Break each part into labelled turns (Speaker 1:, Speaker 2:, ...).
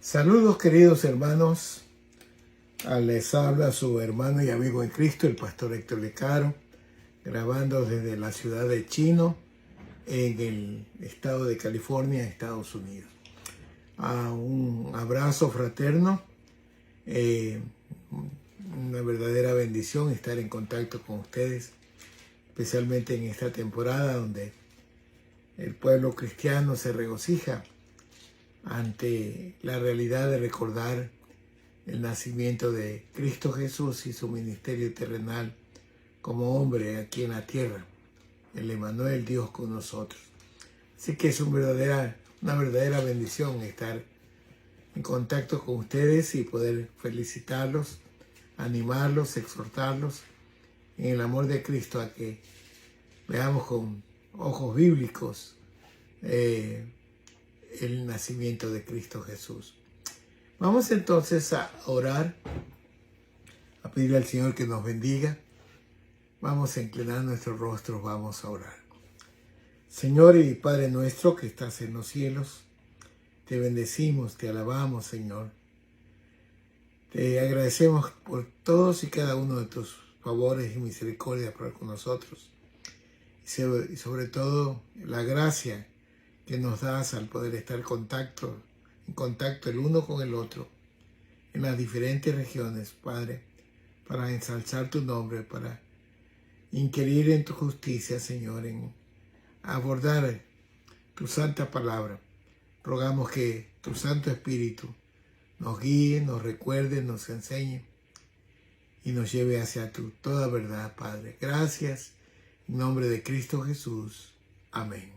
Speaker 1: Saludos queridos hermanos, les habla su hermano y amigo en Cristo, el pastor Héctor Lecaro, grabando desde la ciudad de Chino, en el estado de California, Estados Unidos. Un abrazo fraterno, una verdadera bendición estar en contacto con ustedes, especialmente en esta temporada donde el pueblo cristiano se regocija ante la realidad de recordar el nacimiento de Cristo Jesús y su ministerio terrenal como hombre aquí en la tierra, el Emmanuel, Dios con nosotros. Así que es una verdadera bendición estar en contacto con ustedes y poder felicitarlos, animarlos, exhortarlos en el amor de Cristo a que veamos con ojos bíblicos el nacimiento de Cristo Jesús. Vamos entonces a orar, a pedir al Señor que nos bendiga. Vamos a inclinar nuestros rostros, vamos a orar. Señor y Padre nuestro que estás en los cielos, te bendecimos, te alabamos, Señor. Te agradecemos por todos y cada uno de tus favores y misericordias para con nosotros. Y sobre todo la gracia que nos das al poder estar en contacto el uno con el otro en las diferentes regiones, Padre, para ensalzar tu nombre, para inquirir en tu justicia, Señor, en abordar tu santa palabra. Rogamos que tu Santo Espíritu nos guíe, nos recuerde, nos enseñe y nos lleve hacia toda verdad, Padre. Gracias, en nombre de Cristo Jesús. Amén.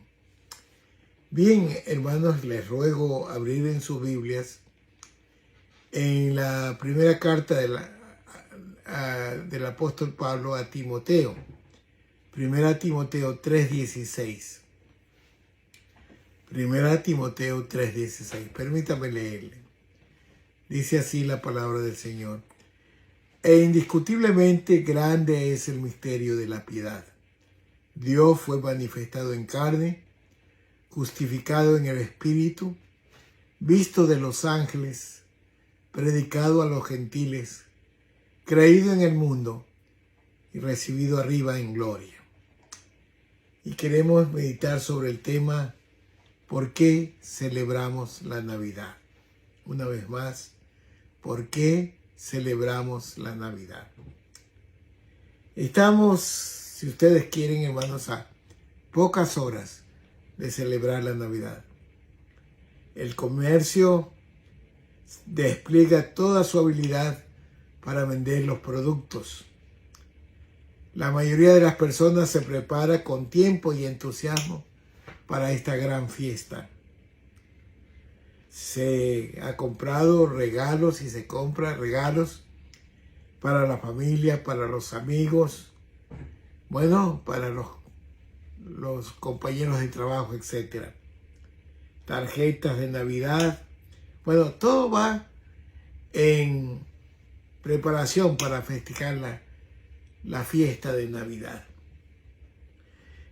Speaker 1: Bien, hermanos, les ruego abrir en sus Biblias en la primera carta del apóstol Pablo a Timoteo, 1 Timoteo 3:16. 1 Timoteo 3:16. Permítame leerle. Dice así la palabra del Señor. E indiscutiblemente grande es el misterio de la piedad. Dios fue manifestado en carne, justificado en el Espíritu, visto de los ángeles, predicado a los gentiles, creído en el mundo y recibido arriba en gloria. Y queremos meditar sobre el tema ¿por qué celebramos la Navidad? Una vez más, ¿por qué celebramos la Navidad? Estamos, si ustedes quieren, hermanos, a pocas horas de celebrar la Navidad. El comercio despliega toda su habilidad para vender los productos. La mayoría de las personas se prepara con tiempo y entusiasmo para esta gran fiesta. Se ha comprado regalos y se compra regalos para la familia, para los amigos, bueno, para los compañeros de trabajo, etc. Tarjetas de Navidad. Bueno, todo va en preparación para festejar la fiesta de Navidad.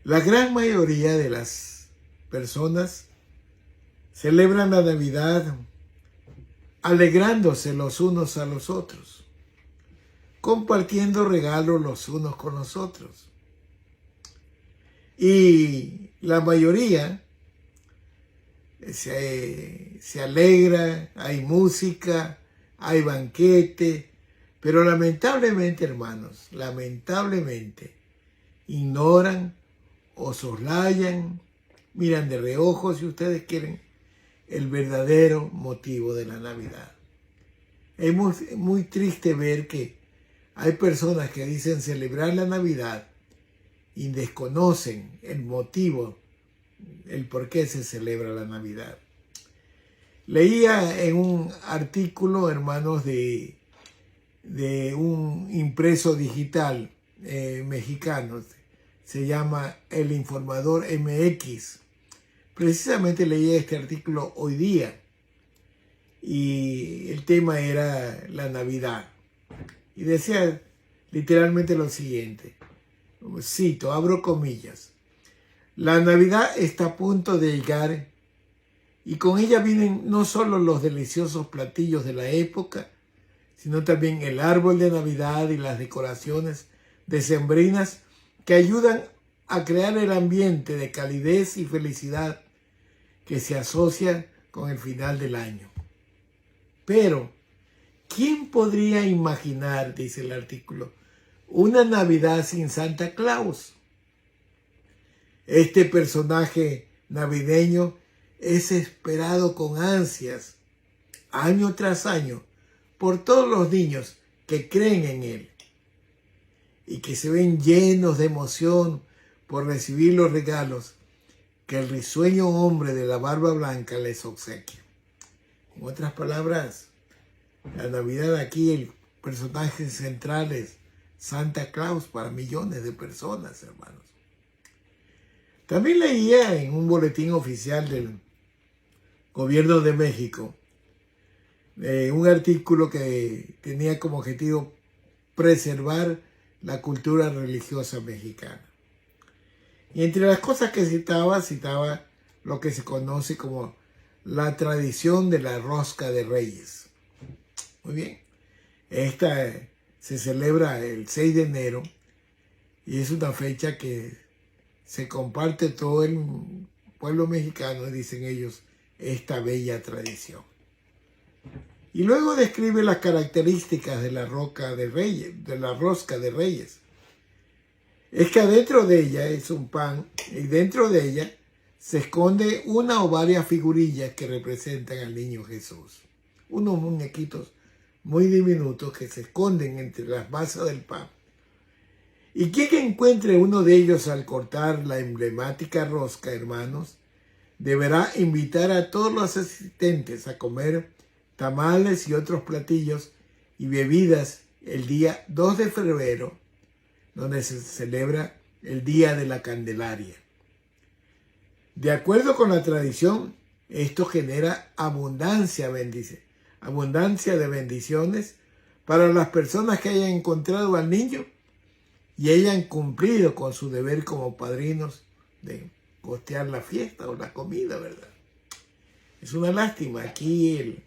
Speaker 1: La gran mayoría de las personas celebran la Navidad alegrándose los unos a los otros, compartiendo regalos los unos con los otros. Y la mayoría se alegra, hay música, hay banquete, pero lamentablemente, hermanos, lamentablemente ignoran o soslayan, miran de reojo, si ustedes quieren, el verdadero motivo de la Navidad. Es muy triste ver que hay personas que dicen celebrar la Navidad y desconocen el motivo, el por qué se celebra la Navidad. Leía en un artículo, hermanos, de un impreso digital mexicano, se llama El Informador MX. Precisamente leía este artículo hoy día y el tema era la Navidad. Y decía literalmente lo siguiente, cito, abro comillas: la Navidad está a punto de llegar y con ella vienen no solo los deliciosos platillos de la época, sino también el árbol de Navidad y las decoraciones decembrinas que ayudan a crear el ambiente de calidez y felicidad que se asocia con el final del año. Pero, ¿quién podría imaginar, dice el artículo, una Navidad sin Santa Claus? Este personaje navideño es esperado con ansias, año tras año, por todos los niños que creen en él y que se ven llenos de emoción por recibir los regalos que el risueño hombre de la barba blanca les obsequia. En otras palabras, la Navidad aquí, el personaje central es Santa Claus para millones de personas, hermanos. También leía en un boletín oficial del Gobierno de México un artículo que tenía como objetivo preservar la cultura religiosa mexicana. Y entre las cosas que citaba lo que se conoce como la tradición de la rosca de Reyes. Muy bien. Esta se celebra el 6 de enero y es una fecha que se comparte todo el pueblo mexicano, dicen ellos, esta bella tradición. Y luego describe las características de la rosca de Reyes. Es que adentro de ella es un pan y dentro de ella se esconde una o varias figurillas que representan al niño Jesús. Unos muñequitos muy diminutos que se esconden entre las masas del pan. Y quien encuentre uno de ellos al cortar la emblemática rosca, hermanos, deberá invitar a todos los asistentes a comer tamales y otros platillos y bebidas el día 2 de febrero, donde se celebra el Día de la Candelaria. De acuerdo con la tradición, esto genera abundancia de bendiciones para las personas que hayan encontrado al niño y hayan cumplido con su deber como padrinos de costear la fiesta o la comida, ¿verdad? Es una lástima. Aquí el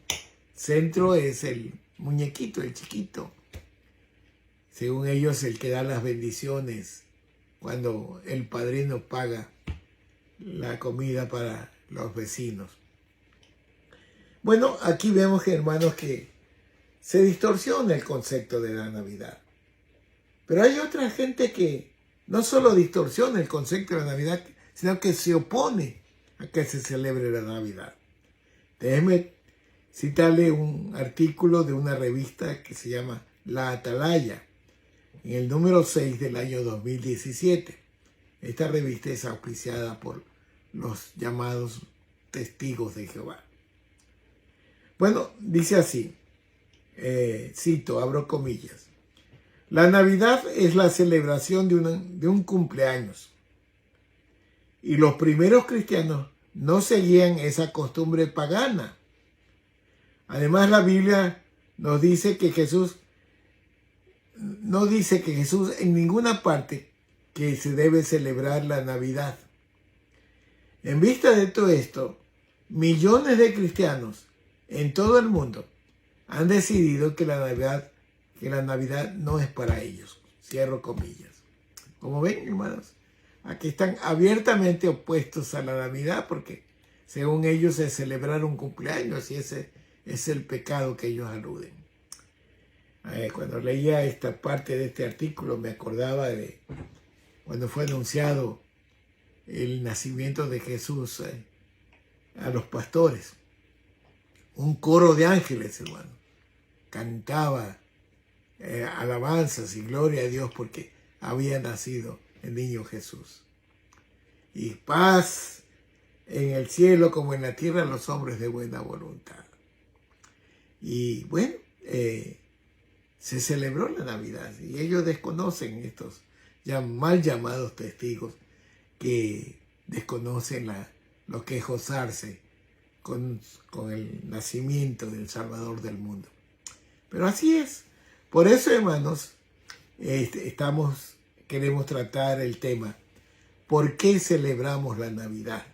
Speaker 1: centro es el muñequito, el chiquito. Según ellos, el que da las bendiciones cuando el padrino paga la comida para los vecinos. Bueno, aquí vemos, hermanos, que se distorsiona el concepto de la Navidad. Pero hay otra gente que no solo distorsiona el concepto de la Navidad, sino que se opone a que se celebre la Navidad. Déjeme citarle un artículo de una revista que se llama La Atalaya, en el número 6 del año 2017. Esta revista es auspiciada por los llamados testigos de Jehová. Bueno, dice así, cito, abro comillas: la Navidad es la celebración de un cumpleaños. Y los primeros cristianos no seguían esa costumbre pagana. Además, la Biblia nos dice que Jesús en ninguna parte que se debe celebrar la Navidad. En vista de todo esto, millones de cristianos en todo el mundo han decidido que la Navidad no es para ellos. Cierro comillas. Como ven, hermanos, aquí están abiertamente opuestos a la Navidad porque, según ellos, es celebrar un cumpleaños y ese es el pecado que ellos aluden. Cuando leía esta parte de este artículo me acordaba de cuando fue anunciado el nacimiento de Jesús a los pastores. Un coro de ángeles, hermano, cantaba alabanzas y gloria a Dios porque había nacido el niño Jesús. Y paz en el cielo como en la tierra a los hombres de buena voluntad. Y bueno, se celebró la Navidad y ellos desconocen, estos ya mal llamados testigos, que desconocen lo que es gozarse con el nacimiento del Salvador del mundo. Pero así es. Por eso, hermanos, queremos tratar el tema: ¿por qué celebramos la Navidad?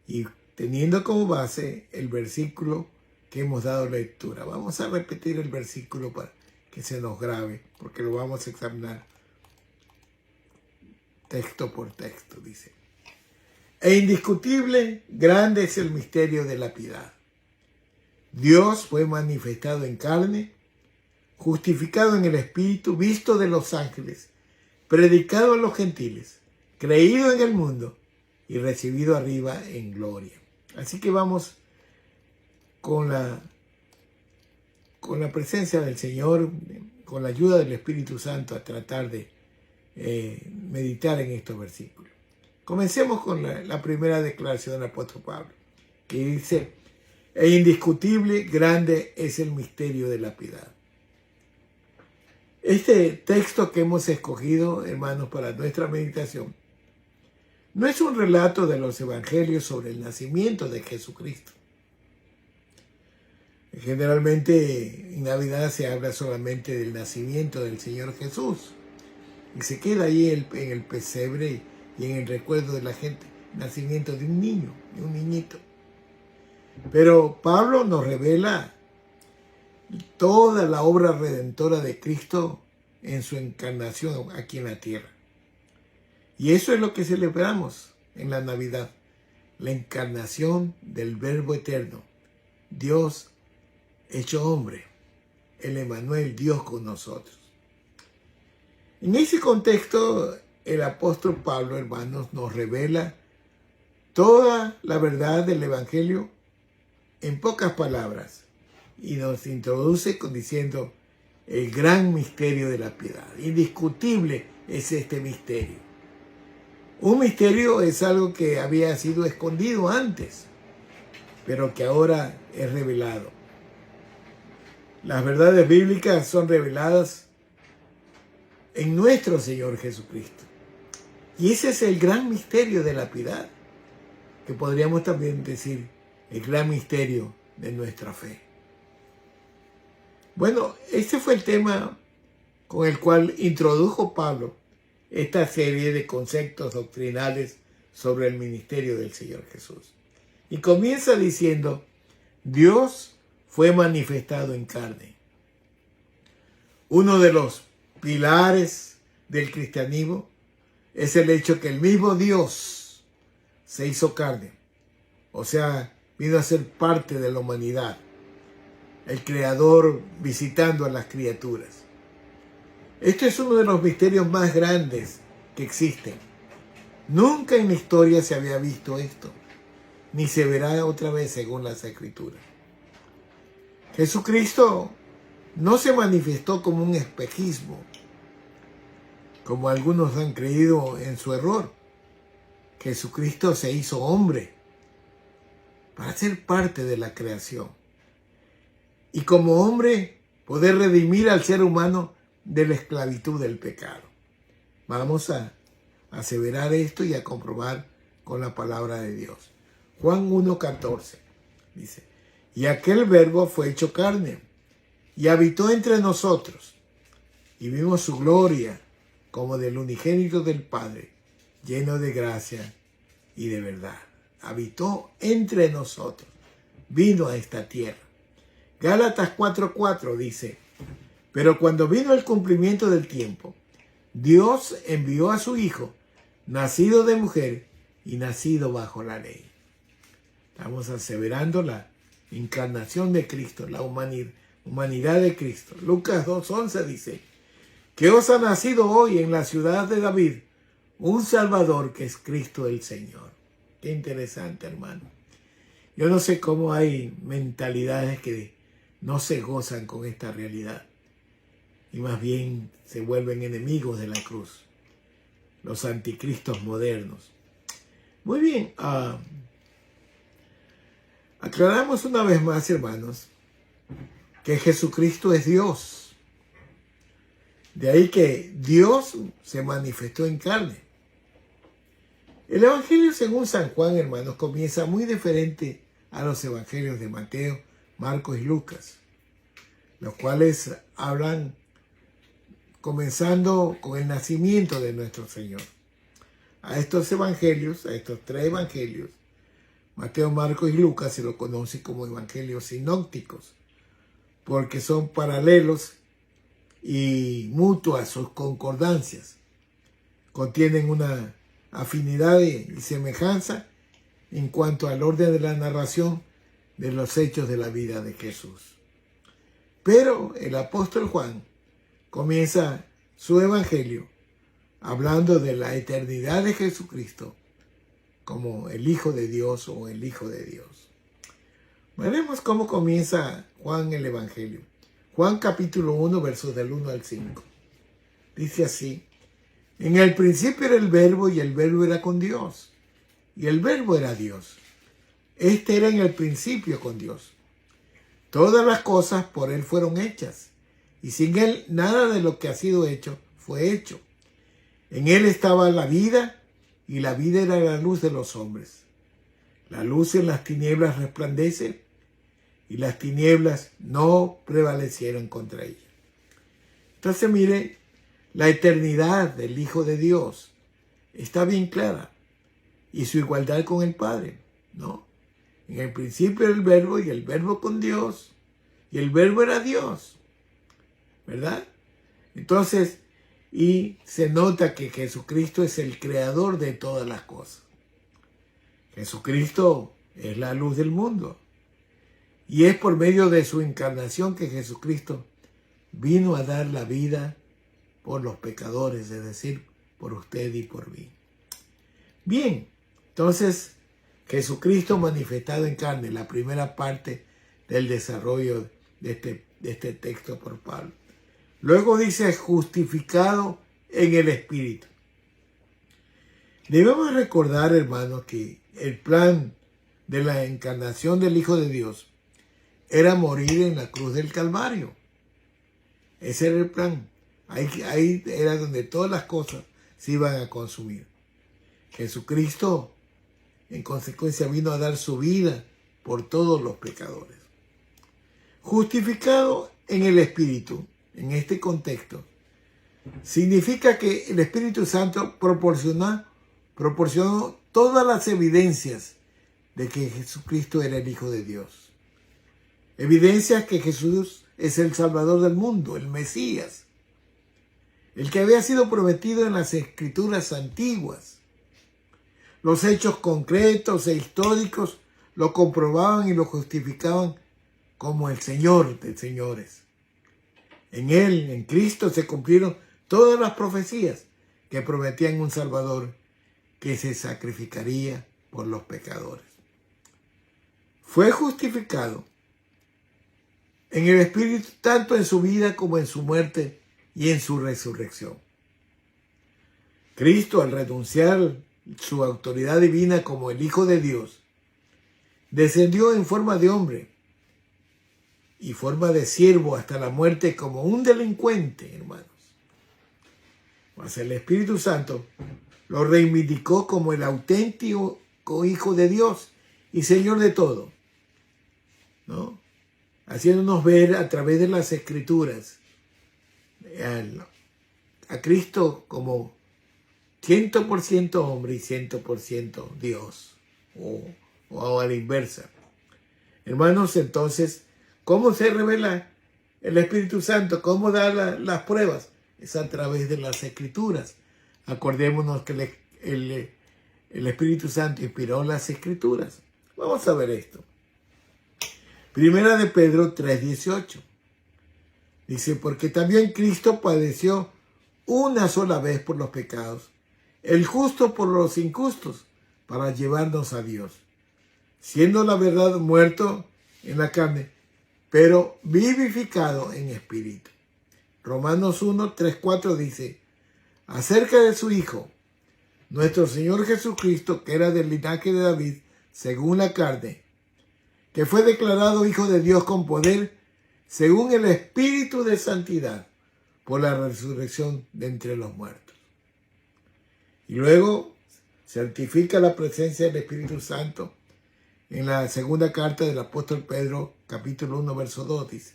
Speaker 1: Y teniendo como base el versículo que hemos dado lectura. Vamos a repetir el versículo para que se nos grabe, porque lo vamos a examinar texto por texto. Dice: e indiscutible, grande es el misterio de la piedad. Dios fue manifestado en carne, justificado en el Espíritu, visto de los ángeles, predicado a los gentiles, creído en el mundo y recibido arriba en gloria. Así que vamos con la presencia del Señor, con la ayuda del Espíritu Santo, a tratar de meditar en estos versículos. Comencemos con la primera declaración del apóstol Pablo, que dice: e indiscutible, grande es el misterio de la piedad. Este texto que hemos escogido, hermanos, para nuestra meditación, no es un relato de los evangelios sobre el nacimiento de Jesucristo. Generalmente en Navidad se habla solamente del nacimiento del Señor Jesús y se queda ahí en el pesebre y en el recuerdo de la gente, el nacimiento de un niño, de un niñito. Pero Pablo nos revela toda la obra redentora de Cristo en su encarnación aquí en la tierra. Y eso es lo que celebramos en la Navidad, la encarnación del Verbo eterno, Dios hecho hombre, el Emmanuel, Dios con nosotros. En ese contexto, el apóstol Pablo, hermanos, nos revela toda la verdad del Evangelio en pocas palabras y nos introduce diciendo: el gran misterio de la piedad. Indiscutible es este misterio. Un misterio es algo que había sido escondido antes, pero que ahora es revelado. Las verdades bíblicas son reveladas en nuestro Señor Jesucristo. Y ese es el gran misterio de la piedad, que podríamos también decir el gran misterio de nuestra fe. Bueno, ese fue el tema con el cual introdujo Pablo esta serie de conceptos doctrinales sobre el ministerio del Señor Jesús. Y comienza diciendo: Dios fue manifestado en carne. Uno de los pilares del cristianismo es el hecho que el mismo Dios se hizo carne, o sea, vino a ser parte de la humanidad, el Creador visitando a las criaturas. Esto es uno de los misterios más grandes que existen. Nunca en la historia se había visto esto, ni se verá otra vez según las Escrituras. Jesucristo no se manifestó como un espejismo, como algunos han creído en su error. Jesucristo se hizo hombre para ser parte de la creación y como hombre poder redimir al ser humano de la esclavitud del pecado. Vamos a aseverar esto y a comprobar con la palabra de Dios. Juan 1:14 dice: y aquel verbo fue hecho carne y habitó entre nosotros y vimos su gloria como del unigénito del Padre, lleno de gracia y de verdad. Habitó entre nosotros, vino a esta tierra. Gálatas 4:4 dice: pero cuando vino el cumplimiento del tiempo, Dios envió a su Hijo, nacido de mujer y nacido bajo la ley. Estamos aseverando la encarnación de Cristo, la humanidad de Cristo. Lucas 2:11 dice: que os ha nacido hoy en la ciudad de David un Salvador, que es Cristo el Señor. Qué interesante, hermano. Yo no sé cómo hay mentalidades que no se gozan con esta realidad y más bien se vuelven enemigos de la cruz, los anticristos modernos. Muy bien, aclaramos una vez más, hermanos, que Jesucristo es Dios. De ahí que Dios se manifestó en carne. El Evangelio según San Juan, hermanos, comienza muy diferente a los evangelios de Mateo, Marcos y Lucas, los cuales hablan comenzando con el nacimiento de nuestro Señor. A estos evangelios, a estos tres evangelios, Mateo, Marcos y Lucas se lo conoce como evangelios sinópticos, porque son paralelos y mutuas sus concordancias. Contienen una afinidad y semejanza en cuanto al orden de la narración de los hechos de la vida de Jesús. Pero el apóstol Juan comienza su evangelio hablando de la eternidad de Jesucristo como el Hijo de Dios o el Hijo de Dios. Veremos cómo comienza Juan el evangelio. Juan capítulo 1, versos del 1 al 5. Dice así: en el principio era el verbo y el verbo era con Dios y el verbo era Dios. Este era en el principio con Dios. Todas las cosas por él fueron hechas y sin él nada de lo que ha sido hecho fue hecho. En él estaba la vida y la vida era la luz de los hombres. La luz en las tinieblas resplandece y las tinieblas no prevalecieron contra ella. Entonces mire, la eternidad del Hijo de Dios está bien clara y su igualdad con el Padre, ¿no? En el principio era el verbo y el verbo con Dios y el verbo era Dios, ¿verdad? Entonces, y se nota que Jesucristo es el creador de todas las cosas. Jesucristo es la luz del mundo. Y es por medio de su encarnación que Jesucristo vino a dar la vida por los pecadores, es decir, por usted y por mí. Bien, entonces Jesucristo manifestado en carne, la primera parte del desarrollo de este texto por Pablo. Luego dice justificado en el Espíritu. Debemos recordar, hermanos, que el plan de la encarnación del Hijo de Dios era morir en la cruz del Calvario. Ese era el plan. Ahí era donde todas las cosas se iban a consumir. Jesucristo, en consecuencia, vino a dar su vida por todos los pecadores. Justificado en el Espíritu, en este contexto, significa que el Espíritu Santo proporcionó todas las evidencias de que Jesucristo era el Hijo de Dios. Evidencias que Jesús es el Salvador del mundo, el Mesías, el que había sido prometido en las Escrituras antiguas. Los hechos concretos e históricos lo comprobaban y lo justificaban como el Señor de señores. En Él, en Cristo, se cumplieron todas las profecías que prometían un Salvador que se sacrificaría por los pecadores. Fue justificado en el Espíritu tanto en su vida como en su muerte y en su resurrección. Cristo, al renunciar su autoridad divina como el Hijo de Dios, descendió en forma de hombre y forma de siervo hasta la muerte como un delincuente, hermanos. Mas el Espíritu Santo lo reivindicó como el auténtico Hijo de Dios y Señor de todo, ¿no? Haciéndonos ver a través de las Escrituras a Cristo como 100% hombre y 100% Dios, o a la inversa. Hermanos, entonces, ¿cómo se revela el Espíritu Santo? ¿Cómo da las pruebas? Es a través de las Escrituras. Acordémonos que el Espíritu Santo inspiró las Escrituras. Vamos a ver esto. Primera de Pedro 3:18. Dice, porque también Cristo padeció una sola vez por los pecados, el justo por los injustos, para llevarnos a Dios, siendo la verdad muerto en la carne, pero vivificado en espíritu. Romanos 1:3-4 dice, acerca de su Hijo, nuestro Señor Jesucristo, que era del linaje de David, según la carne, que fue declarado Hijo de Dios con poder, según el Espíritu de Santidad, por la resurrección de entre los muertos. Y luego certifica la presencia del Espíritu Santo en la segunda carta del apóstol Pedro, capítulo 1, verso 2, dice,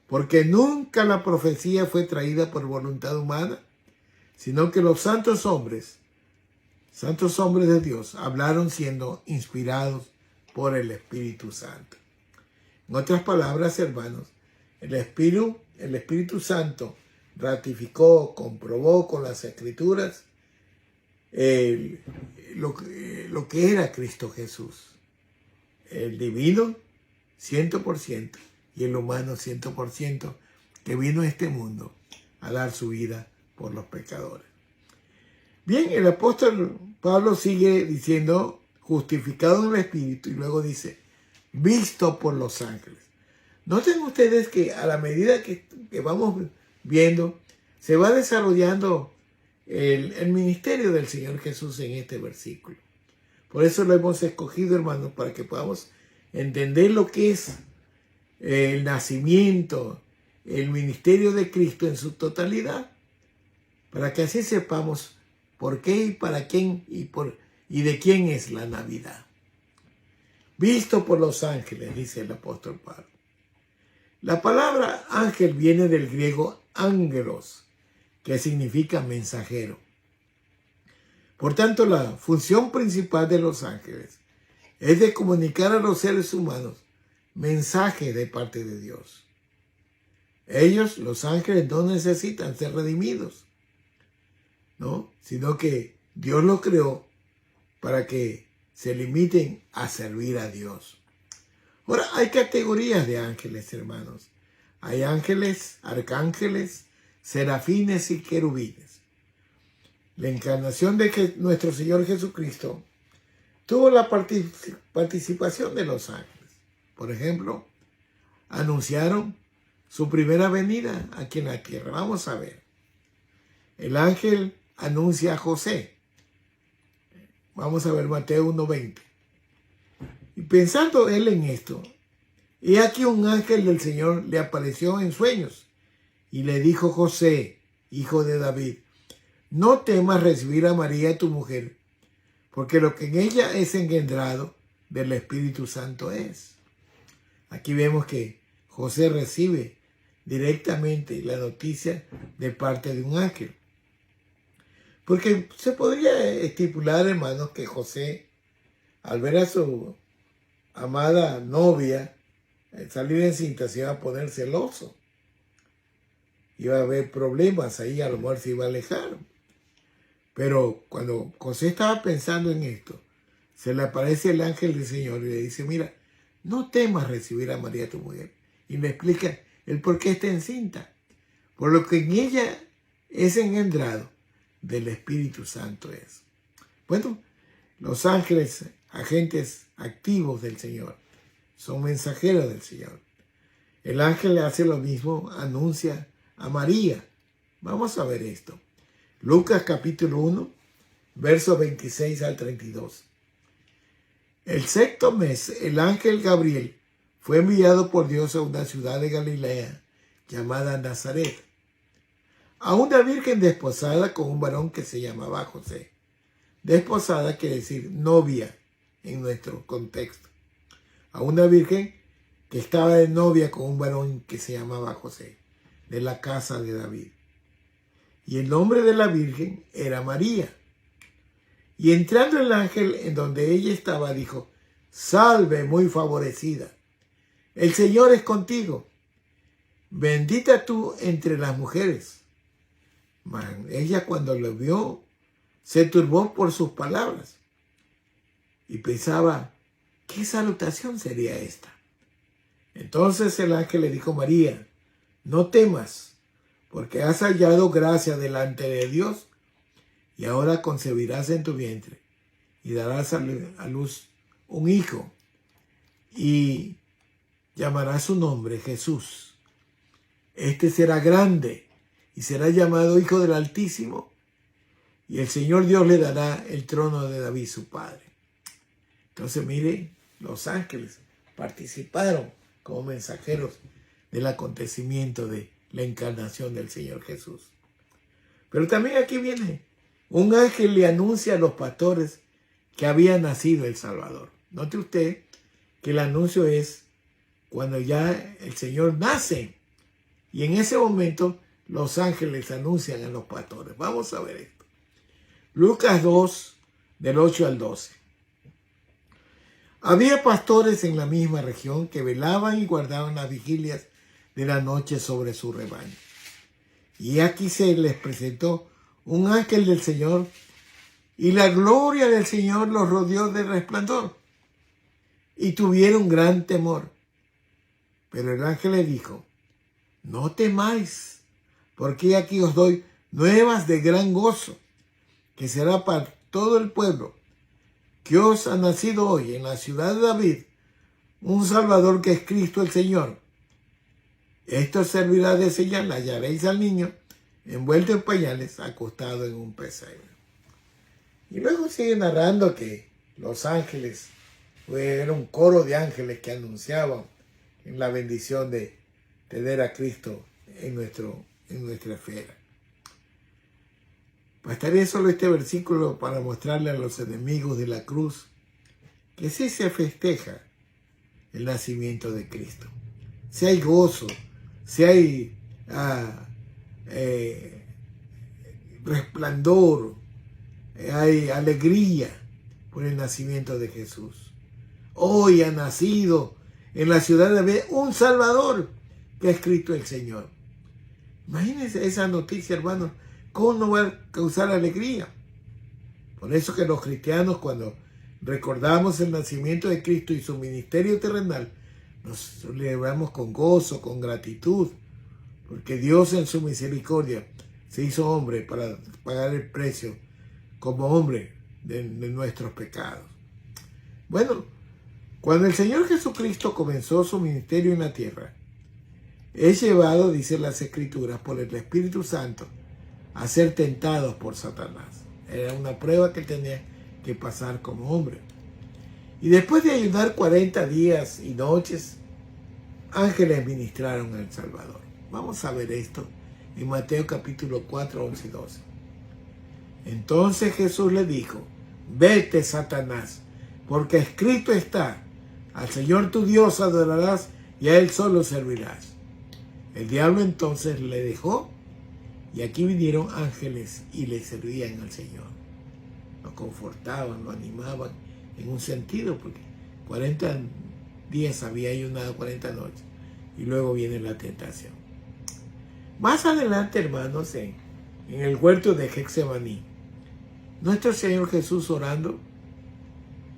Speaker 1: porque nunca la profecía fue traída por voluntad humana, sino que los santos hombres de Dios, hablaron siendo inspirados por el Espíritu Santo. En otras palabras, hermanos, el Espíritu Santo ratificó, comprobó con las Escrituras lo que era Cristo Jesús. El divino 100% y el humano 100%, que vino a este mundo a dar su vida por los pecadores. Bien, el apóstol Pablo sigue diciendo, justificado en el Espíritu, y luego dice, visto por los ángeles. Noten ustedes que a la medida que vamos viendo, se va desarrollando el ministerio del Señor Jesús en este versículo. Por eso lo hemos escogido, hermanos, para que podamos entender lo que es el nacimiento, el ministerio de Cristo en su totalidad, para que así sepamos por qué y para quién y de quién es la Navidad. Visto por los ángeles, dice el apóstol Pablo. La palabra ángel viene del griego ángelos, que significa mensajero. Por tanto, la función principal de los ángeles es de comunicar a los seres humanos mensajes de parte de Dios. Ellos, los ángeles, no necesitan ser redimidos, ¿no? Sino que Dios los creó para que se limiten a servir a Dios. Ahora, hay categorías de ángeles, hermanos. Hay ángeles, arcángeles, serafines y querubines. La encarnación de nuestro Señor Jesucristo tuvo la participación de los ángeles. Por ejemplo, anunciaron su primera venida aquí en la tierra. Vamos a ver. El ángel anuncia a José. Vamos a ver Mateo 1:20. Y pensando él en esto, he aquí un ángel del Señor le apareció en sueños y le dijo: José, hijo de David, no temas recibir a María tu mujer, porque lo que en ella es engendrado del Espíritu Santo es. Aquí vemos que José recibe directamente la noticia de parte de un ángel. Porque se podría estipular, hermanos, que José, al ver a su amada novia salir encinta, se iba a poner celoso. Iba a haber problemas ahí, a lo mejor se iba a alejar. Pero cuando José estaba pensando en esto, se le aparece el ángel del Señor y le dice: mira, no temas recibir a María tu mujer. Y le explica el por qué está encinta. Por lo que en ella es engendrado del Espíritu Santo es. Bueno, los ángeles, agentes activos del Señor, son mensajeros del Señor. El ángel hace lo mismo, anuncia a María. Vamos a ver esto. Lucas capítulo 1, versos 26 al 32. El sexto mes, el ángel Gabriel fue enviado por Dios a una ciudad de Galilea llamada Nazaret, a una virgen desposada con un varón que se llamaba José. Desposada quiere decir novia en nuestro contexto. A una virgen que estaba de novia con un varón que se llamaba José, de la casa de David. Y el nombre de la virgen era María. Y entrando el ángel en donde ella estaba, dijo: salve, muy favorecida, el Señor es contigo, bendita tú entre las mujeres. Ella, cuando lo vio, se turbó por sus palabras y pensaba: ¿qué salutación sería esta? Entonces el ángel le dijo: María, no temas, porque has hallado gracia delante de Dios, y ahora concebirás en tu vientre y darás a luz un hijo, y llamarás su nombre Jesús. Este será grande y será llamado Hijo del Altísimo, y el Señor Dios le dará el trono de David su padre. Entonces, mire, los ángeles participaron como mensajeros del acontecimiento de la encarnación del Señor Jesús. Pero también aquí viene: un ángel le anuncia a los pastores que había nacido el Salvador. Note usted que el anuncio es cuando ya el Señor nace. Y en ese momento los ángeles anuncian a los pastores. Vamos a ver esto. Lucas 2, del 8 al 12. Había pastores en la misma región que velaban y guardaban las vigilias de la noche sobre su rebaño. Y aquí se les presentó un ángel del Señor, y la gloria del Señor los rodeó de resplandor, y tuvieron gran temor. Pero el ángel les dijo: no temáis, porque aquí os doy nuevas de gran gozo, que será para todo el pueblo, que os ha nacido hoy en la ciudad de David un Salvador, que es Cristo el Señor. Esto servirá de señal: hallaréis al niño envuelto en pañales, acostado en un pesebre. Y luego sigue narrando que los ángeles, era un coro de ángeles que anunciaban en la bendición de tener a Cristo en nuestra esfera. Bastaría solo este versículo para mostrarle a los enemigos de la cruz que sí se festeja el nacimiento de Cristo. Si hay gozo, si hay resplandor, hay alegría por el nacimiento de Jesús. Hoy ha nacido en la ciudad de David un Salvador, que es Cristo el Señor. Imagínense esa noticia, hermanos. ¿Cómo no va a causar alegría? Por eso que los cristianos, cuando recordamos el nacimiento de Cristo y su ministerio terrenal, nos celebramos con gozo, con gratitud, porque Dios en su misericordia se hizo hombre para pagar el precio como hombre de nuestros pecados. Bueno, cuando el Señor Jesucristo comenzó su ministerio en la tierra, es llevado, dice las Escrituras, por el Espíritu Santo a ser tentados por Satanás. Era una prueba que tenía que pasar como hombre. Y después de ayunar 40 días y noches, ángeles ministraron al Salvador. Vamos a ver esto en Mateo capítulo 4, 11 y 12. Entonces Jesús le dijo: vete, Satanás, porque escrito está: al Señor tu Dios adorarás y a Él solo servirás. El diablo entonces le dejó, y aquí vinieron ángeles y le servían al Señor. Lo confortaban, lo animaban en un sentido, porque 40 días había ayunado, 40 noches, y luego viene la tentación. Más adelante, hermanos, en el huerto de Getsemaní, nuestro Señor Jesús, orando,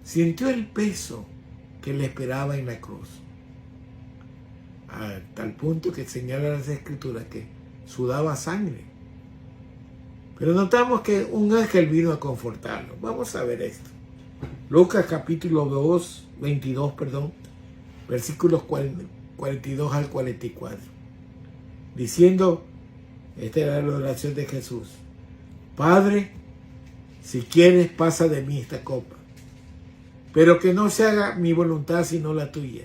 Speaker 1: sintió el peso que le esperaba en la cruz, a tal punto que señala las Escrituras que sudaba sangre. Pero notamos que un ángel vino a confortarlo. Vamos a ver esto. Lucas capítulo 22, versículos 42 al 44. Diciendo, esta era la oración de Jesús: Padre, si quieres, pasa de mí esta copa, pero que no se haga mi voluntad sino la tuya.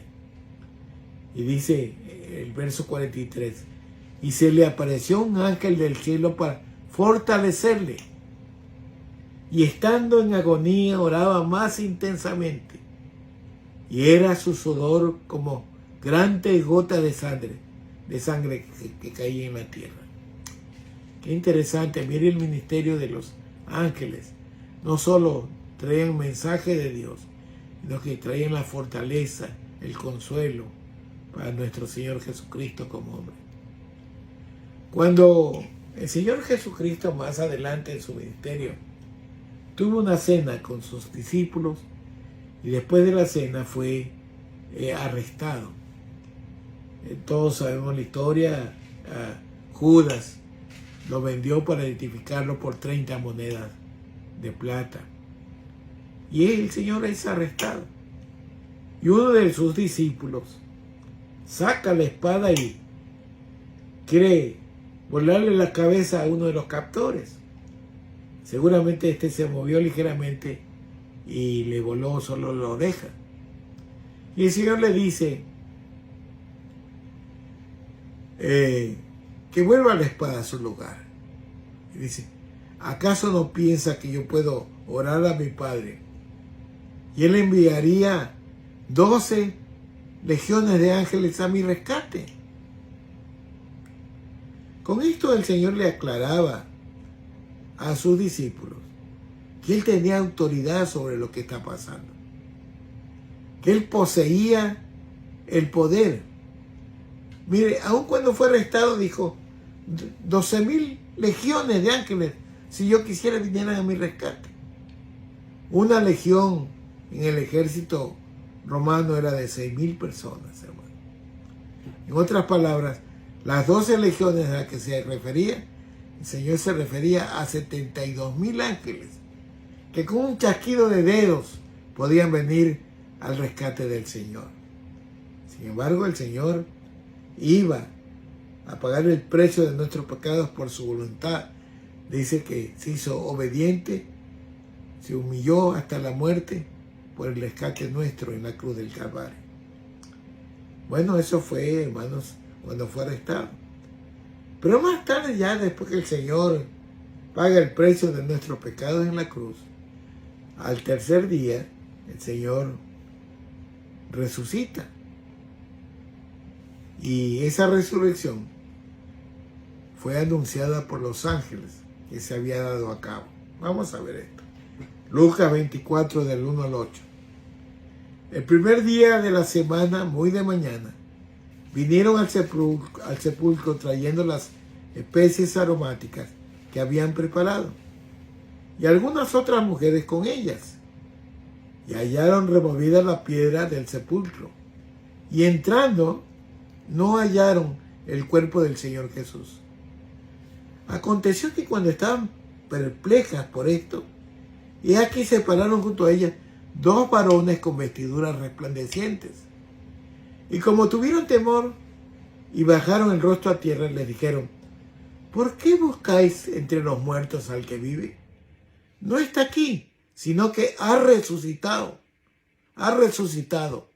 Speaker 1: Y dice el verso 43, y se le apareció un ángel del cielo para fortalecerle, y estando en agonía oraba más intensamente, y era su sudor como grandes gotas de sangre que caía en la tierra. Qué interesante. Mire el ministerio de los ángeles. No solo traían mensaje de Dios, sino que traían la fortaleza, el consuelo para nuestro Señor Jesucristo como hombre. Cuando el Señor Jesucristo más adelante en su ministerio tuvo una cena con sus discípulos, y después de la cena fue arrestado. Todos sabemos la historia. Judas lo vendió para identificarlo por 30 monedas de plata. Y el Señor es arrestado. Y uno de sus discípulos saca la espada y quiere volarle la cabeza a uno de los captores. Seguramente este se movió ligeramente y le voló solo la oreja. Y el Señor le dice que vuelva la espada a su lugar. Y dice: ¿acaso no piensa que yo puedo orar a mi Padre y Él enviaría 12 legiones de ángeles a mi rescate? Con esto el Señor le aclaraba a sus discípulos que Él tenía autoridad sobre lo que está pasando. que él poseía el poder. Mire, aun cuando fue arrestado dijo, 12,000 legiones de ángeles, si yo quisiera, vinieran a mi rescate. Una legión en el ejército romano era de 6,000 personas, hermano. En otras palabras, las 12 legiones a las que se refería, el Señor se refería a 72,000 ángeles, que con un chasquido de dedos podían venir al rescate del Señor. Sin embargo, el Señor iba a pagar el precio de nuestros pecados por su voluntad. Dice que se hizo obediente, se humilló hasta la muerte por el rescate nuestro en la cruz del Calvario. Bueno, eso fue, hermanos, cuando fue arrestado. Pero más tarde, ya después que el Señor paga el precio de nuestros pecados en la cruz, al tercer día, el Señor resucita. Y esa resurrección fue anunciada por los ángeles que se había dado a cabo. Vamos a ver esto. Lucas 24, del 1 al 8. El primer día de la semana, muy de mañana, vinieron al sepulcro trayendo las especies aromáticas que habían preparado, y algunas otras mujeres con ellas. Y hallaron removida la piedra del sepulcro, y entrando, no hallaron el cuerpo del Señor Jesús. Aconteció que cuando estaban perplejas por esto, y aquí se pararon junto a ellas 2 varones con vestiduras resplandecientes. Y como tuvieron temor y bajaron el rostro a tierra, les dijeron, ¿por qué buscáis entre los muertos al que vive? No está aquí, sino que ha resucitado. Ha resucitado.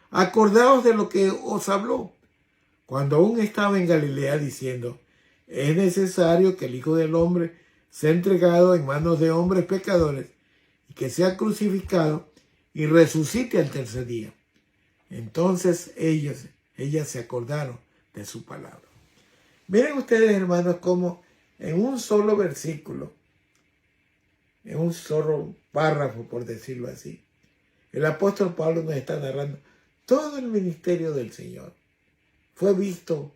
Speaker 1: Acordaos de lo que os habló cuando aún estaba en Galilea, diciendo, es necesario que el Hijo del Hombre sea entregado en manos de hombres pecadores y que sea crucificado y resucite al tercer día. Entonces ellas se acordaron de su palabra. Miren ustedes, hermanos, cómo en un solo versículo, en un solo párrafo, por decirlo así, el apóstol Pablo nos está narrando todo el ministerio del Señor. Fue visto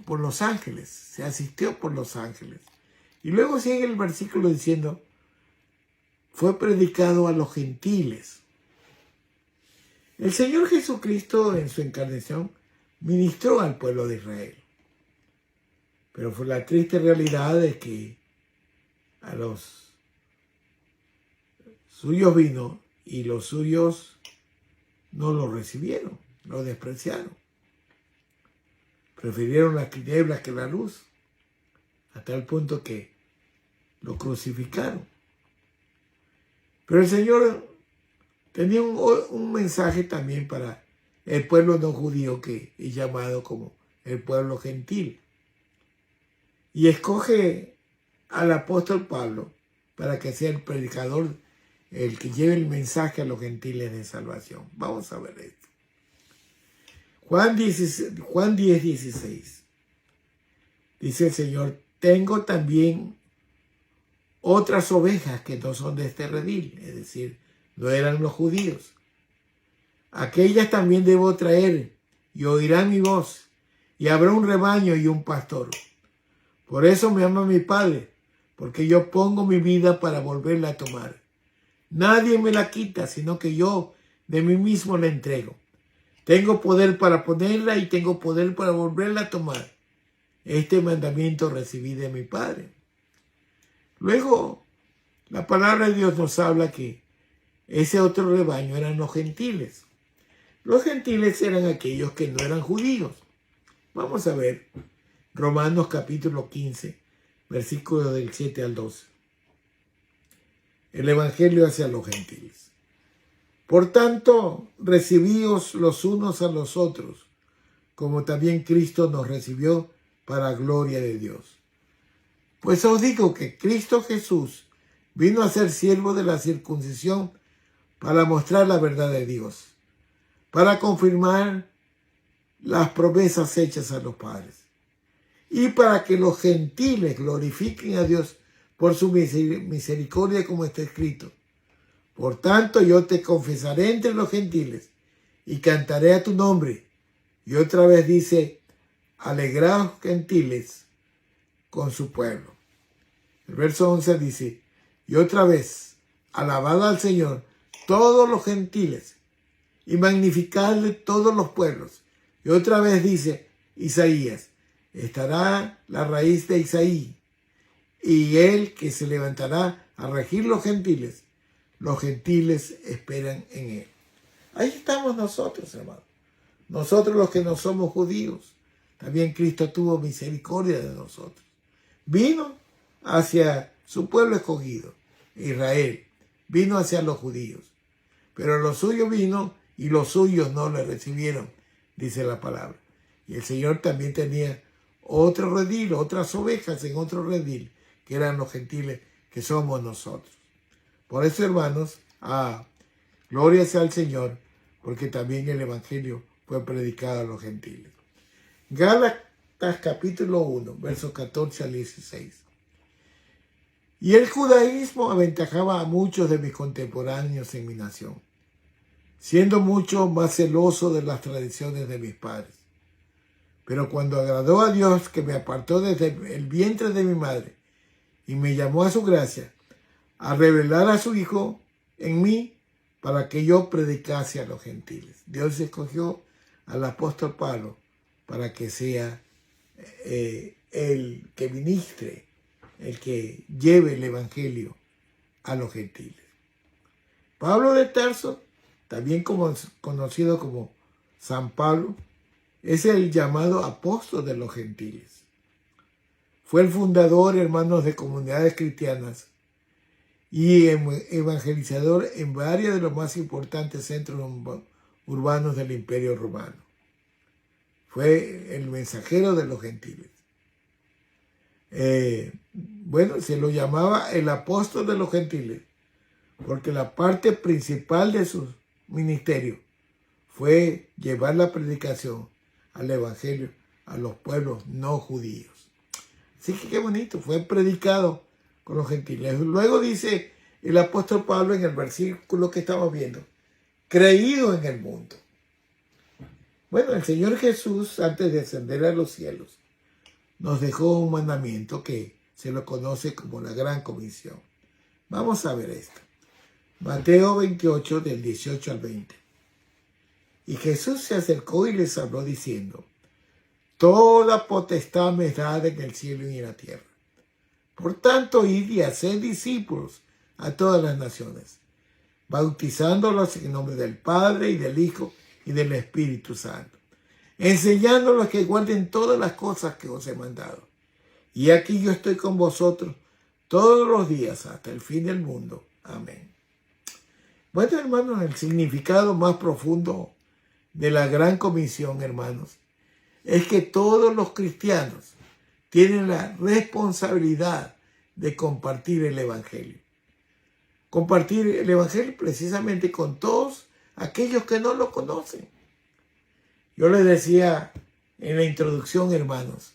Speaker 1: por los ángeles, se asistió por los ángeles. Y luego sigue el versículo diciendo, fue predicado a los gentiles. El Señor Jesucristo en su encarnación ministró al pueblo de Israel. Pero fue la triste realidad de que a los suyos vino y los suyos no lo recibieron, lo despreciaron. Prefirieron las tinieblas que la luz, hasta el punto que lo crucificaron. Pero el Señor tenía un mensaje también para el pueblo no judío, que es llamado como el pueblo gentil. Y escoge al apóstol Pablo para que sea el predicador, el que lleve el mensaje a los gentiles de salvación. Vamos a ver esto. Juan 10, 16. Dice el Señor, tengo también otras ovejas que no son de este redil, es decir, no eran los judíos. Aquellas también debo traer, y oirán mi voz, y habrá un rebaño y un pastor. Por eso me ama mi Padre, porque yo pongo mi vida para volverla a tomar. Nadie me la quita, sino que yo de mí mismo la entrego. Tengo poder para ponerla y tengo poder para volverla a tomar. Este mandamiento recibí de mi Padre. Luego, la palabra de Dios nos habla que ese otro rebaño eran los gentiles. Los gentiles eran aquellos que no eran judíos. Vamos a ver Romanos capítulo 15, versículos del 7 al 12. El evangelio hacia los gentiles. Por tanto, recibíos los unos a los otros, como también Cristo nos recibió para gloria de Dios. Pues os digo que Cristo Jesús vino a ser siervo de la circuncisión para mostrar la verdad de Dios, para confirmar las promesas hechas a los padres, y para que los gentiles glorifiquen a Dios por su misericordia, como está escrito. Por tanto, yo te confesaré entre los gentiles y cantaré a tu nombre. Y otra vez dice, alegraos gentiles con su pueblo. El verso 11 dice, y otra vez, alabad al Señor todos los gentiles y magnificadle todos los pueblos. Y otra vez dice Isaías, estará la raíz de Isaí y él que se levantará a regir los gentiles esperan en él. Ahí estamos nosotros, hermanos. Nosotros los que no somos judíos. También Cristo tuvo misericordia de nosotros. Vino hacia su pueblo escogido, Israel. Vino hacia los judíos. Pero lo suyo vino y los suyos no le recibieron, dice la palabra. Y el Señor también tenía otro redil, otras ovejas en otro redil, que eran los gentiles que somos nosotros. Por eso, hermanos, gloria sea al Señor, porque también el Evangelio fue predicado a los gentiles. Gálatas capítulo 1, versos 14 al 16. Y el judaísmo aventajaba a muchos de mis contemporáneos en mi nación, siendo mucho más celoso de las tradiciones de mis padres. Pero cuando agradó a Dios, que me apartó desde el vientre de mi madre y me llamó a su gracia, a revelar a su Hijo en mí para que yo predicase a los gentiles. Dios escogió al apóstol Pablo para que sea el que ministre, el que lleve el evangelio a los gentiles. Pablo de Tarso, también conocido como San Pablo, es el llamado apóstol de los gentiles. Fue el fundador, hermanos, de comunidades cristianas y evangelizador en varios de los más importantes centros urbanos del Imperio Romano. Fue el mensajero de los gentiles. Se lo llamaba el apóstol de los gentiles, porque la parte principal de su ministerio fue llevar la predicación al evangelio a los pueblos no judíos. Así que qué bonito, fue predicado con los gentiles. Luego dice el apóstol Pablo en el versículo que estamos viendo, creído en el mundo. Bueno, el Señor Jesús, antes de ascender a los cielos, nos dejó un mandamiento que se lo conoce como la Gran Comisión. Vamos a ver esto. Mateo 28, del 18 al 20. Y Jesús se acercó y les habló diciendo, toda potestad me es dada en el cielo y en la tierra. Por tanto, id y haced discípulos a todas las naciones, bautizándolos en nombre del Padre y del Hijo y del Espíritu Santo, enseñándolos que guarden todas las cosas que os he mandado. Y aquí yo estoy con vosotros todos los días hasta el fin del mundo. Amén. Bueno, hermanos, el significado más profundo de la Gran Comisión, hermanos, es que todos los cristianos tienen la responsabilidad de compartir el Evangelio. Compartir el Evangelio precisamente con todos aquellos que no lo conocen. Yo les decía en la introducción, hermanos,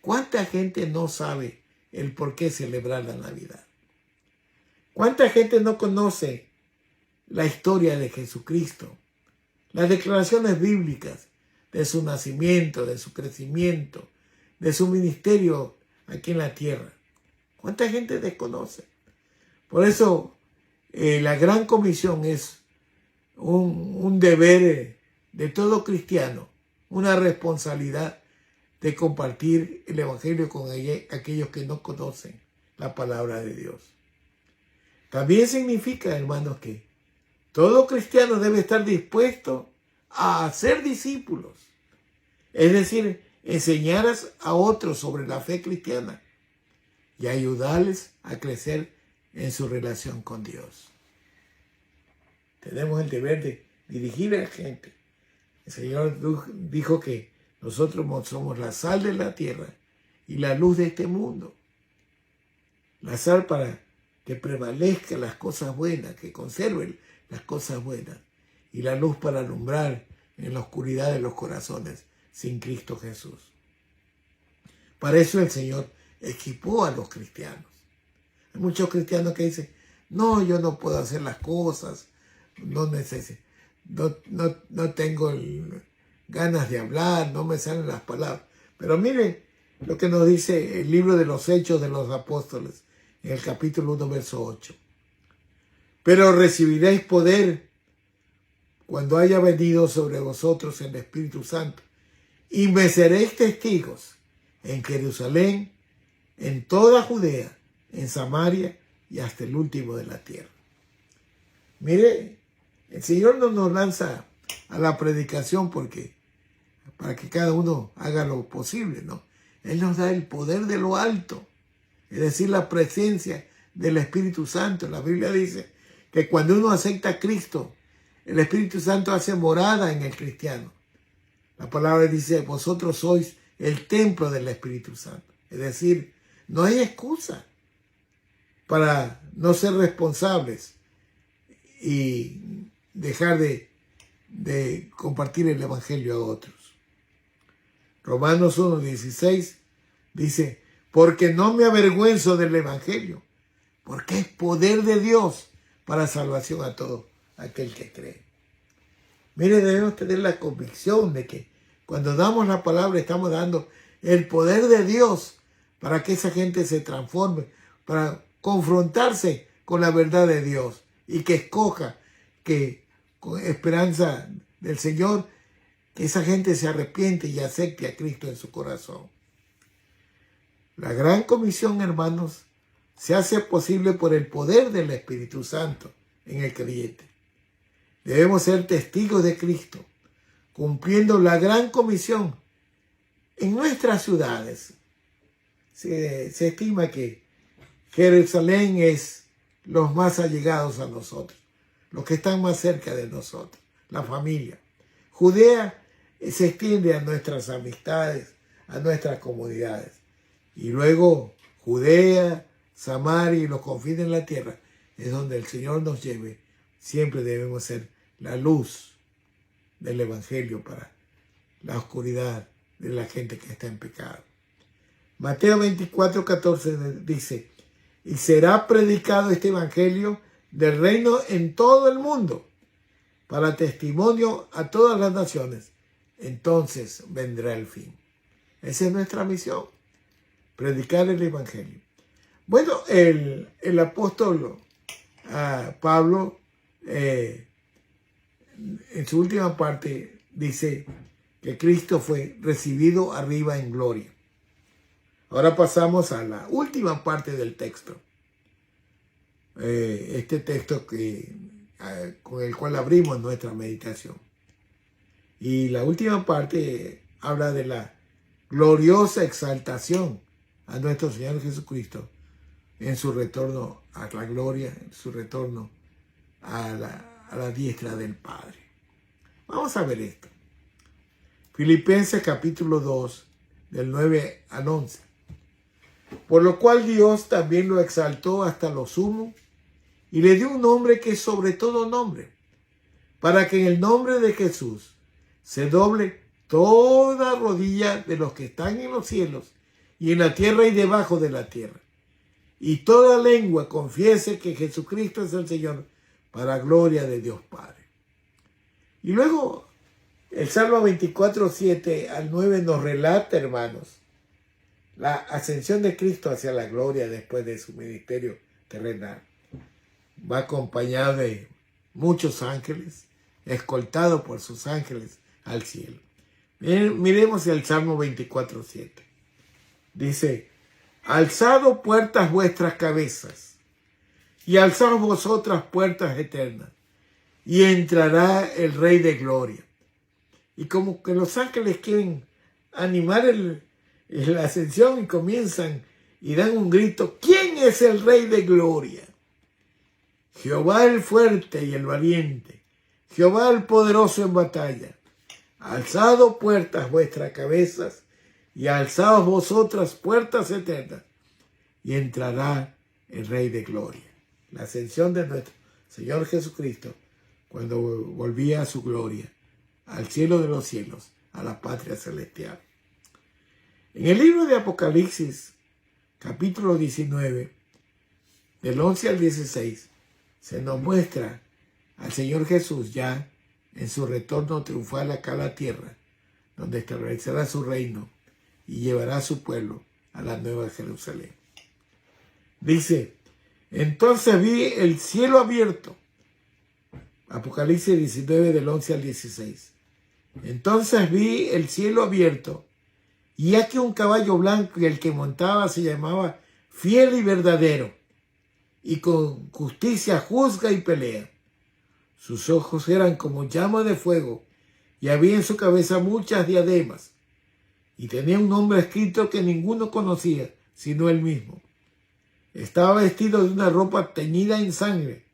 Speaker 1: ¿cuánta gente no sabe el por qué celebrar la Navidad? ¿Cuánta gente no conoce la historia de Jesucristo? Las declaraciones bíblicas de su nacimiento, de su crecimiento, de su ministerio aquí en la tierra. ¿Cuánta gente desconoce? Por eso la Gran Comisión es un deber de todo cristiano, una responsabilidad de compartir el Evangelio con aquellos que no conocen la palabra de Dios. También significa, hermanos, que todo cristiano debe estar dispuesto a hacer discípulos, es decir, enseñar a otros sobre la fe cristiana y ayudarles a crecer en su relación con Dios. Tenemos el deber de dirigir a la gente. El Señor dijo que nosotros somos la sal de la tierra y la luz de este mundo. La sal para que prevalezcan las cosas buenas, que conserven las cosas buenas, y la luz para alumbrar en la oscuridad de los corazones sin Cristo Jesús. Para eso el Señor equipó a los cristianos. Hay muchos cristianos que dicen, no, yo no puedo hacer las cosas, no tengo ganas de hablar, no me salen las palabras. Pero miren lo que nos dice el libro de los Hechos de los Apóstoles, en el capítulo 1, verso 8. Pero recibiréis poder cuando haya venido sobre vosotros el Espíritu Santo, y me seréis testigos en Jerusalén, en toda Judea, en Samaria y hasta el último de la tierra. Mire, el Señor no nos lanza a la predicación para que cada uno haga lo posible, ¿no? Él nos da el poder de lo alto, es decir, la presencia del Espíritu Santo. La Biblia dice que cuando uno acepta a Cristo, el Espíritu Santo hace morada en el cristiano. La palabra dice, vosotros sois el templo del Espíritu Santo. Es decir, no hay excusa para no ser responsables y dejar de compartir el Evangelio a otros. Romanos 1:16 dice, porque no me avergüenzo del Evangelio, porque es poder de Dios para salvación a todo aquel que cree. Mire, debemos tener la convicción de que cuando damos la palabra estamos dando el poder de Dios para que esa gente se transforme, para confrontarse con la verdad de Dios y que escoja que con esperanza del Señor, que esa gente se arrepiente y acepte a Cristo en su corazón. La gran comisión, hermanos, se hace posible por el poder del Espíritu Santo en el creyente. Debemos ser testigos de Cristo, cumpliendo la gran comisión en nuestras ciudades. Se estima que Jerusalén es los más allegados a nosotros, los que están más cerca de nosotros, la familia. Judea se extiende a nuestras amistades, a nuestras comunidades. Y luego Judea, Samaria y los confines de la tierra es donde el Señor nos lleve. Siempre debemos ser la luz del Evangelio para la oscuridad de la gente que está en pecado. Mateo 24:14 dice, y será predicado este Evangelio del reino en todo el mundo, para testimonio a todas las naciones. Entonces vendrá el fin. Esa es nuestra misión, predicar el Evangelio. Bueno, el apóstol Pablo, en su última parte, dice que Cristo fue recibido arriba en gloria. Ahora pasamos a la última parte del texto. Este texto con el cual abrimos nuestra meditación. Y la última parte habla de la gloriosa exaltación a nuestro Señor Jesucristo en su retorno a la gloria, en su retorno a la diestra del Padre. Vamos a ver esto. Filipenses capítulo 2, del 9 al 11. Por lo cual Dios también lo exaltó hasta lo sumo y le dio un nombre que es sobre todo nombre, para que en el nombre de Jesús se doble toda rodilla de los que están en los cielos y en la tierra y debajo de la tierra, y toda lengua confiese que Jesucristo es el Señor, para gloria de Dios Padre. Y luego el Salmo 24:7 al 9 nos relata, hermanos, la ascensión de Cristo hacia la gloria después de su ministerio terrenal. Va acompañado de muchos ángeles, escoltado por sus ángeles al cielo. Miremos el Salmo 24:7. Dice, alzad puertas vuestras cabezas, y alzad vosotras puertas eternas, y entrará el Rey de Gloria. Y como que los ángeles quieren animar la ascensión y comienzan y dan un grito, ¿quién es el Rey de Gloria? Jehová el fuerte y el valiente, Jehová el poderoso en batalla. Alzad puertas vuestras cabezas, y alzaos vosotras puertas eternas, y entrará el Rey de Gloria. La ascensión de nuestro Señor Jesucristo, cuando volvía a su gloria, al cielo de los cielos, a la patria celestial. En el libro de Apocalipsis, capítulo 19, del 11 al 16, se nos muestra al Señor Jesús ya en su retorno triunfal acá a la tierra, donde establecerá su reino y llevará a su pueblo a la nueva Jerusalén. Dice, entonces vi el cielo abierto. Apocalipsis 19 del 11 al 16. Entonces vi el cielo abierto y aquí un caballo blanco y el que montaba se llamaba Fiel y Verdadero y con justicia juzga y pelea. Sus ojos eran como llamas de fuego y había en su cabeza muchas diademas y tenía un nombre escrito que ninguno conocía sino él mismo. Estaba vestido de una ropa teñida en sangre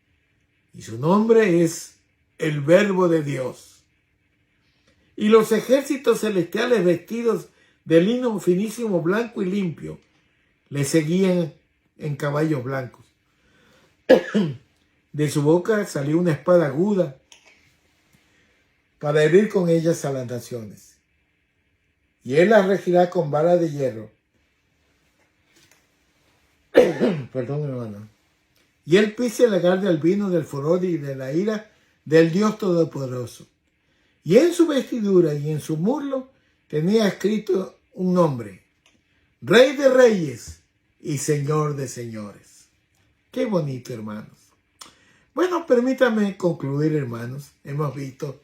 Speaker 1: y su nombre es el Verbo de Dios. Y los ejércitos celestiales vestidos de lino finísimo, blanco y limpio, le seguían en caballos blancos. De su boca salió una espada aguda para herir con ellas a las naciones. Y él las regirá con vara de hierro. Perdón, hermano. Y él pisa el lagar del vino, del furor y de la ira del Dios Todopoderoso. Y en su vestidura y en su muslo tenía escrito un nombre: Rey de Reyes y Señor de Señores. Qué bonito, hermanos. Bueno, permítanme concluir, hermanos. Hemos visto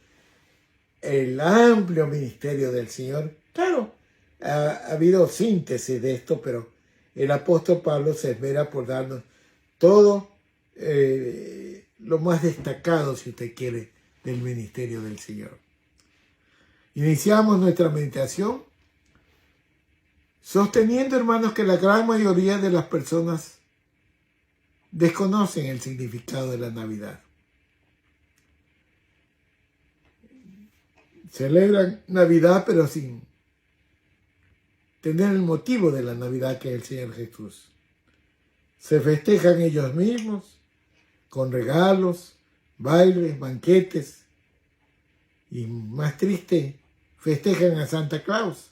Speaker 1: el amplio ministerio del Señor. Claro, ha habido síntesis de esto, pero el apóstol Pablo se esmera por darnos todo lo más destacado, si usted quiere, del ministerio del Señor. Iniciamos nuestra meditación sosteniendo, hermanos, que la gran mayoría de las personas desconocen el significado de la Navidad. Celebran Navidad, pero sin tener el motivo de la Navidad, que es el Señor Jesús. Se festejan ellos mismos con regalos, bailes, banquetes y, más triste, festejan a Santa Claus.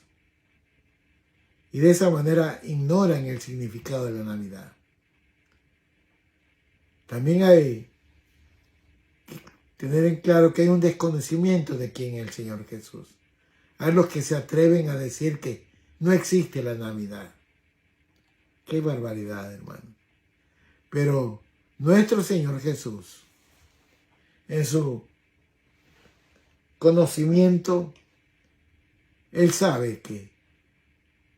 Speaker 1: Y de esa manera ignoran el significado de la Navidad. También hay que tener en claro que hay un desconocimiento de quién es el Señor Jesús. Hay los que se atreven a decir que no existe la Navidad. Qué barbaridad, hermano. Pero nuestro Señor Jesús, en su conocimiento, Él sabe que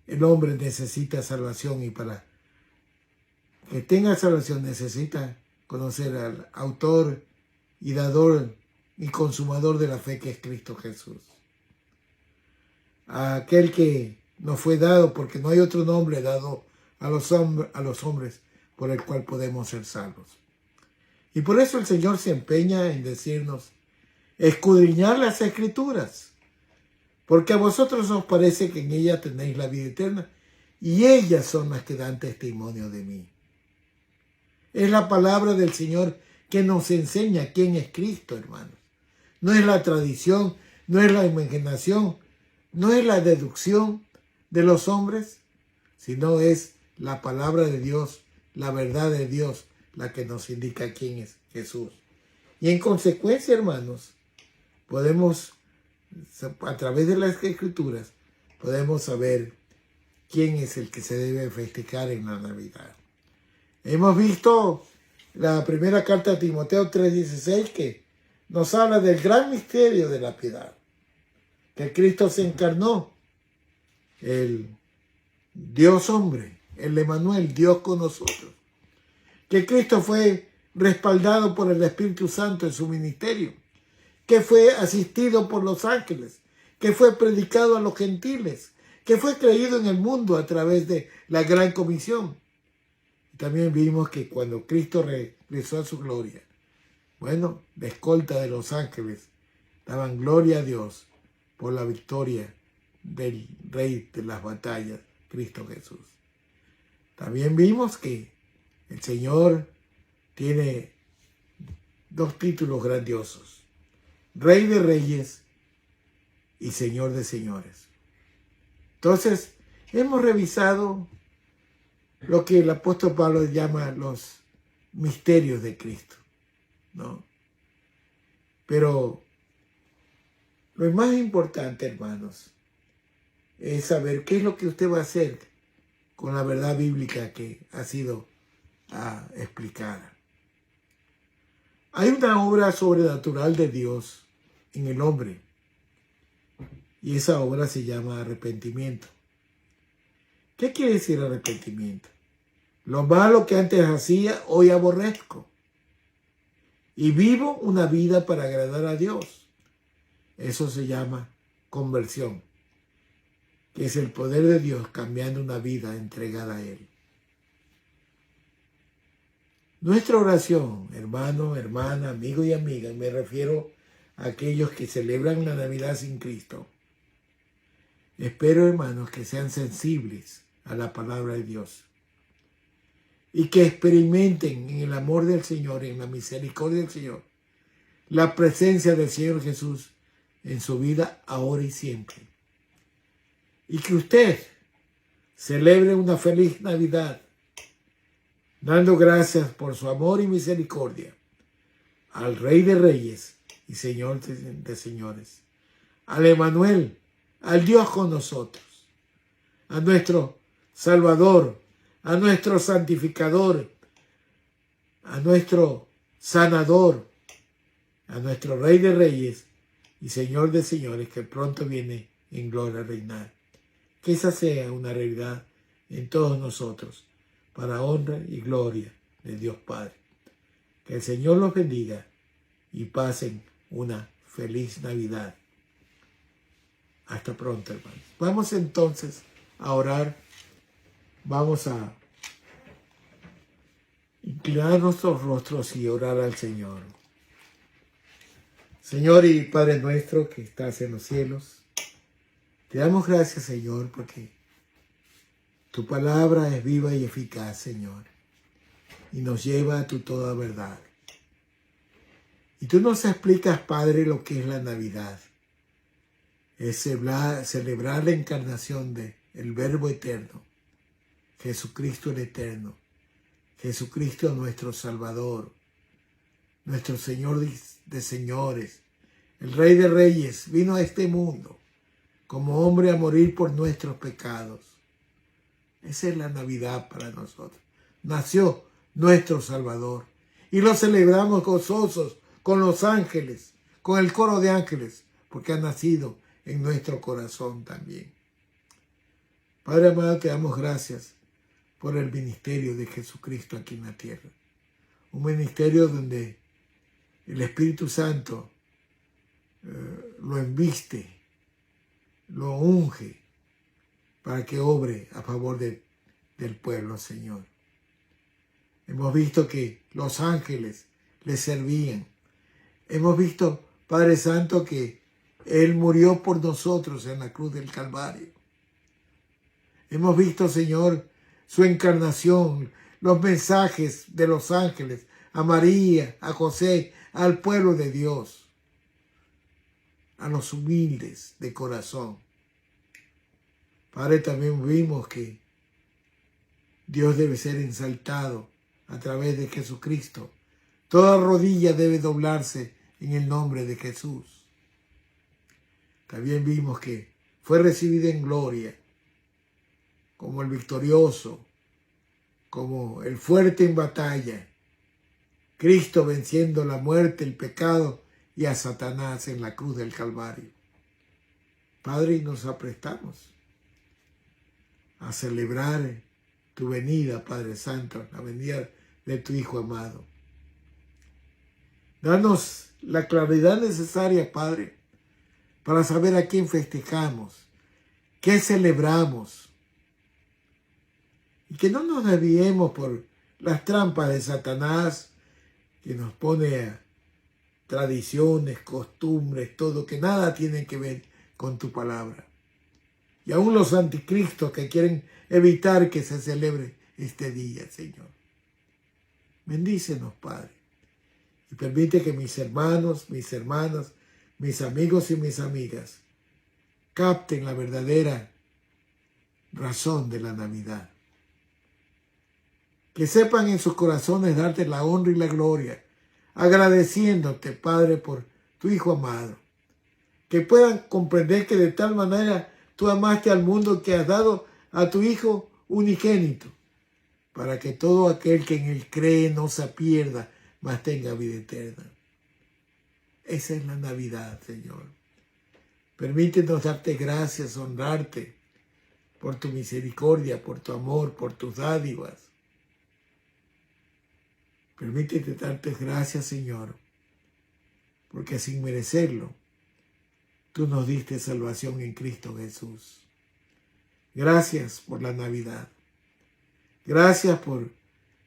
Speaker 1: el hombre necesita salvación y para que tenga salvación necesita conocer al autor y dador y consumador de la fe, que es Cristo Jesús. A aquel que nos fue dado porque no hay otro nombre dado a los hombres por el cual podemos ser salvos. Y por eso el Señor se empeña en decirnos: escudriñad las Escrituras, porque a vosotros os parece que en ellas tenéis la vida eterna, y ellas son las que dan testimonio de mí. Es la palabra del Señor que nos enseña quién es Cristo, hermanos. No es la tradición, no es la imaginación, no es la deducción de los hombres, sino es la palabra de Dios, la verdad de Dios, la que nos indica quién es Jesús. Y en consecuencia, hermanos, podemos, a través de las Escrituras, podemos saber quién es el que se debe festejar en la Navidad. Hemos visto la primera carta a Timoteo 3:16, que nos habla del gran misterio de la piedad, que Cristo se encarnó, el Dios hombre, el Emmanuel, Dios con nosotros, que Cristo fue respaldado por el Espíritu Santo en su ministerio, que fue asistido por los ángeles, que fue predicado a los gentiles, que fue creído en el mundo a través de la gran comisión. También vimos que cuando Cristo regresó a su gloria, bueno, la escolta de los ángeles daban gloria a Dios por la victoria del Rey de las batallas, Cristo Jesús. También vimos que el Señor tiene dos títulos grandiosos: Rey de Reyes y Señor de Señores. Entonces, hemos revisado lo que el apóstol Pablo llama los misterios de Cristo. ¿no? Pero lo más importante, hermanos, es saber qué es lo que usted va a hacer con la verdad bíblica que ha sido explicada. Hay una obra sobrenatural de Dios en el hombre y esa obra se llama arrepentimiento. ¿Qué quiere decir arrepentimiento? Lo malo que antes hacía, hoy aborrezco y vivo una vida para agradar a Dios. Eso se llama conversión, que es el poder de Dios cambiando una vida entregada a Él. Nuestra oración, hermano, hermana, amigo y amiga, me refiero a aquellos que celebran la Navidad sin Cristo. Espero, hermanos, que sean sensibles a la palabra de Dios y que experimenten en el amor del Señor, en la misericordia del Señor, la presencia del Señor Jesús en su vida ahora y siempre. Y que usted celebre una feliz Navidad, dando gracias por su amor y misericordia al Rey de Reyes y Señor de Señores, al Emmanuel, al Dios con nosotros, a nuestro Salvador, a nuestro santificador, a nuestro sanador, a nuestro Rey de Reyes y Señor de Señores, que pronto viene en gloria a reinar. Que esa sea una realidad en todos nosotros, para honra y gloria de Dios Padre. Que el Señor los bendiga y pasen una feliz Navidad. Hasta pronto, hermanos. Vamos entonces a orar. Vamos a inclinar nuestros rostros y orar al Señor. Señor y Padre nuestro que estás en los cielos, te damos gracias, Señor, porque tu palabra es viva y eficaz, Señor, y nos lleva a tu toda verdad. Y tú nos explicas, Padre, lo que es la Navidad. Es celebrar la encarnación del Verbo eterno, Jesucristo el eterno, Jesucristo nuestro Salvador, nuestro Señor de señores, el Rey de Reyes, vino a este mundo como hombre a morir por nuestros pecados. Esa es la Navidad para nosotros. Nació nuestro Salvador y lo celebramos gozosos con los ángeles, con el coro de ángeles, porque ha nacido en nuestro corazón también. Padre amado, te damos gracias por el ministerio de Jesucristo aquí en la tierra. Un ministerio donde el Espíritu Santo lo embiste, lo unge para que obre a favor del pueblo, Señor. Hemos visto que los ángeles le servían. Hemos visto, Padre Santo, que Él murió por nosotros en la cruz del Calvario. Hemos visto, Señor, su encarnación, los mensajes de los ángeles a María, a José, al pueblo de Dios, a los humildes de corazón. Padre, también vimos que Dios debe ser exaltado a través de Jesucristo. Toda rodilla debe doblarse en el nombre de Jesús. También vimos que fue recibido en gloria como el victorioso, como el fuerte en batalla. Cristo venciendo la muerte, el pecado y a Satanás en la cruz del Calvario. Padre, nos aprestamos a celebrar tu venida, Padre Santo, la venida de tu Hijo amado. Danos la claridad necesaria, Padre, para saber a quién festejamos, qué celebramos, y que no nos desviemos por las trampas de Satanás, que nos pone a tradiciones, costumbres, todo, que nada tiene que ver con tu palabra. Y aún los anticristos que quieren evitar que se celebre este día, Señor. Bendícenos, Padre, y permite que mis hermanos, mis hermanas, mis amigos y mis amigas capten la verdadera razón de la Navidad. Que sepan en sus corazones darte la honra y la gloria agradeciéndote, Padre, por tu Hijo amado. Que puedan comprender que de tal manera tú amaste al mundo que has dado a tu Hijo unigénito, para que todo aquel que en él cree no se pierda, mas tenga vida eterna. Esa es la Navidad, Señor. Permítenos darte gracias, honrarte por tu misericordia, por tu amor, por tus dádivas. Permítete darte gracias, Señor, porque sin merecerlo, tú nos diste salvación en Cristo Jesús. Gracias por la Navidad. Gracias por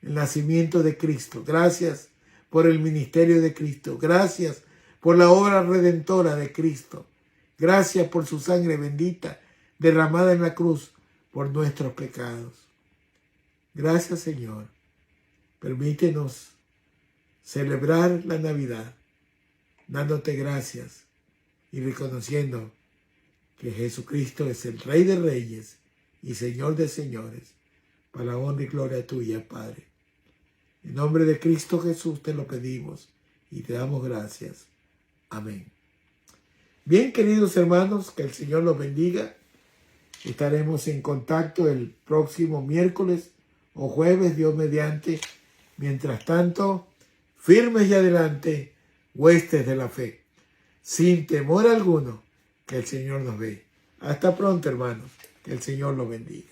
Speaker 1: el nacimiento de Cristo. Gracias por el ministerio de Cristo. Gracias por la obra redentora de Cristo. Gracias por su sangre bendita derramada en la cruz por nuestros pecados. Gracias, Señor. Permítenos celebrar la Navidad dándote gracias y reconociendo que Jesucristo es el Rey de Reyes y Señor de Señores, para la honra y gloria tuya, Padre. En nombre de Cristo Jesús te lo pedimos y te damos gracias. Amén. Bien, queridos hermanos, que el Señor los bendiga. Estaremos en contacto el próximo miércoles o jueves, Dios mediante. Mientras tanto, firmes y adelante, huestes de la fe, sin temor alguno, que el Señor nos ve. Hasta pronto, hermanos. Que el Señor los bendiga.